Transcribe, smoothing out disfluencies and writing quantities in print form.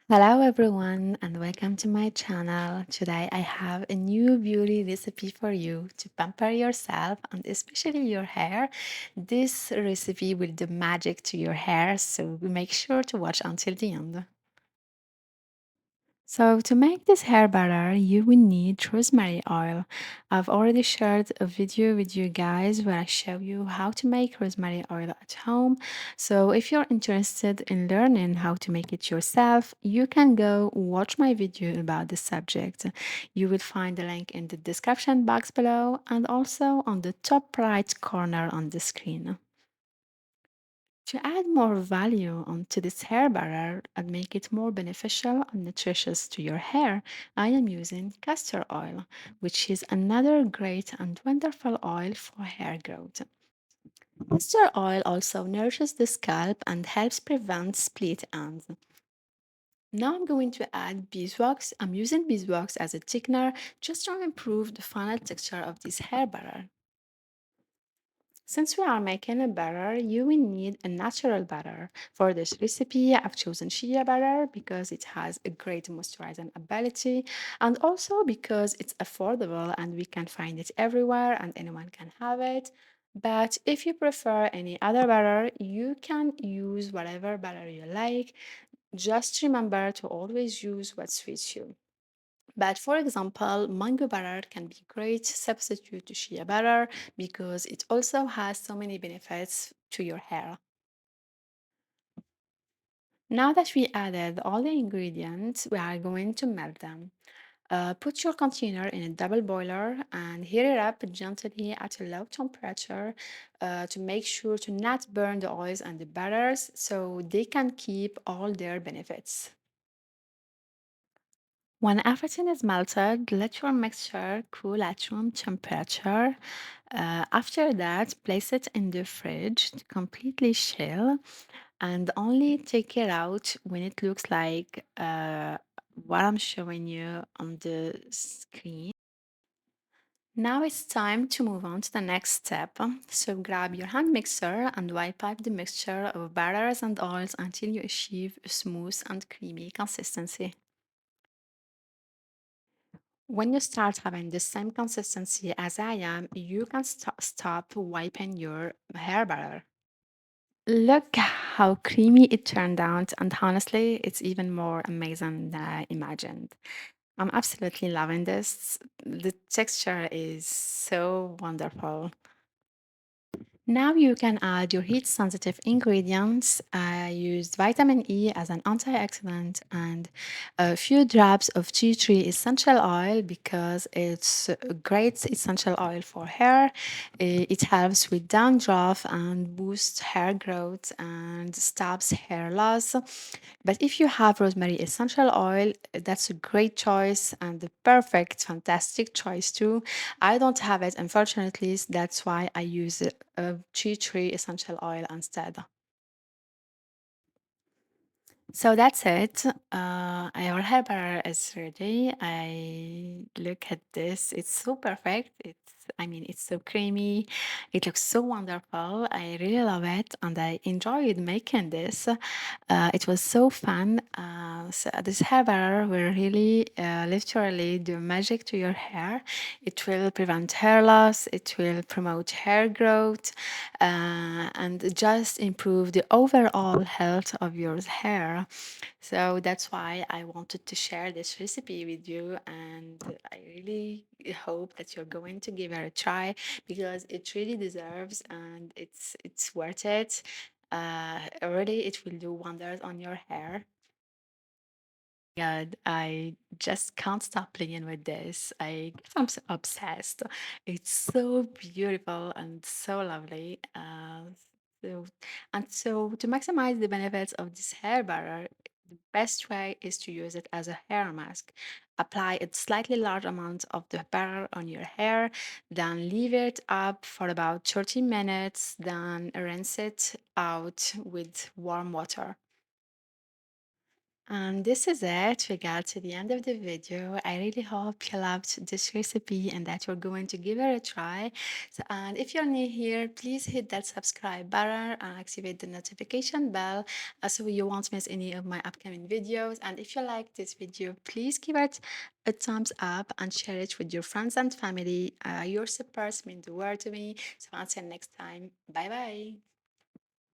Hello everyone and welcome to my channel. Today I have a new beauty recipe for you to pamper yourself and especially your hair. This recipe will do magic to your hair, so make sure to watch until the end. So to make this hair butter, you will need rosemary oil. I've already shared a video with you guys where I show you how to make rosemary oil at home. So if you're interested in learning how to make it yourself, you can go watch my video about this subject. You will find the link in the description box below and also on the top right corner on the screen. To add more value onto this hair butter and make it more beneficial and nutritious to your hair, I am using castor oil, which is another great and wonderful oil for hair growth. Castor oil also nourishes the scalp and helps prevent split ends. Now I'm going to add beeswax. I'm using beeswax as a thickener just to improve the final texture of this hair butter. Since we are making a butter, you will need a natural butter. For this recipe, I've chosen shea butter because it has a great moisturizing ability and also because it's affordable and we can find it everywhere and anyone can have it. But if you prefer any other butter, you can use whatever butter you like. Just remember to always use what suits you. But for example, mango butter can be great substitute to shea butter because it also has so many benefits to your hair. Now that we added all the ingredients, we are going to melt them. Put your container in a double boiler and heat it up gently at a low temperature to make sure to not burn the oils and the butters so they can keep all their benefits. When everything is melted, let your mixture cool at room temperature. After that, place it in the fridge to completely chill and only take it out when it looks like what I'm showing you on the screen. Now it's time to move on to the next step. So grab your hand mixer and wipe up the mixture of butters and oils until you achieve a smooth and creamy consistency. When you start having the same consistency as I am, you can stop wiping your hair butter. Look how creamy it turned out, and honestly, it's even more amazing than I imagined. I'm absolutely loving this. The texture is so wonderful. Now you can add your heat sensitive ingredients. I used vitamin E as an antioxidant and a few drops of tea tree essential oil because it's a great essential oil for hair. It helps with dandruff and boosts hair growth and stops hair loss. But if you have rosemary essential oil, that's a great choice and the perfect, fantastic choice too. I don't have it, unfortunately. That's why I use tea tree essential oil instead. So that's it. Our hair butter is ready. I look at this. It's so perfect. It's so creamy. It looks so wonderful. I really love it, and I enjoyed making this. It was so fun. So this hair butter will really, literally do magic to your hair. It will prevent hair loss. It will promote hair growth, and just improve the overall health of your hair. So that's why I wanted to share this recipe with you, and I really hope that you're going to give it a try because it really deserves and it's worth it. Really, it will do wonders on your hair. God, I just can't stop playing with this. I'm so obsessed. It's so beautiful and so lovely. So, so to maximize the benefits of this hair butter, the best way is to use it as a hair mask. Apply a slightly large amount of the butter on your hair, then leave it up for about 30 minutes, then rinse it out with warm water. And this is it. We got to the end of the video. I really hope you loved this recipe and that you're going to give it a try. So, and if you're new here, please hit that subscribe button and activate the notification bell so you won't miss any of my upcoming videos. And if you like this video, please give it a thumbs up and share it with your friends and family. Your support means the world to me. So until next time, bye bye.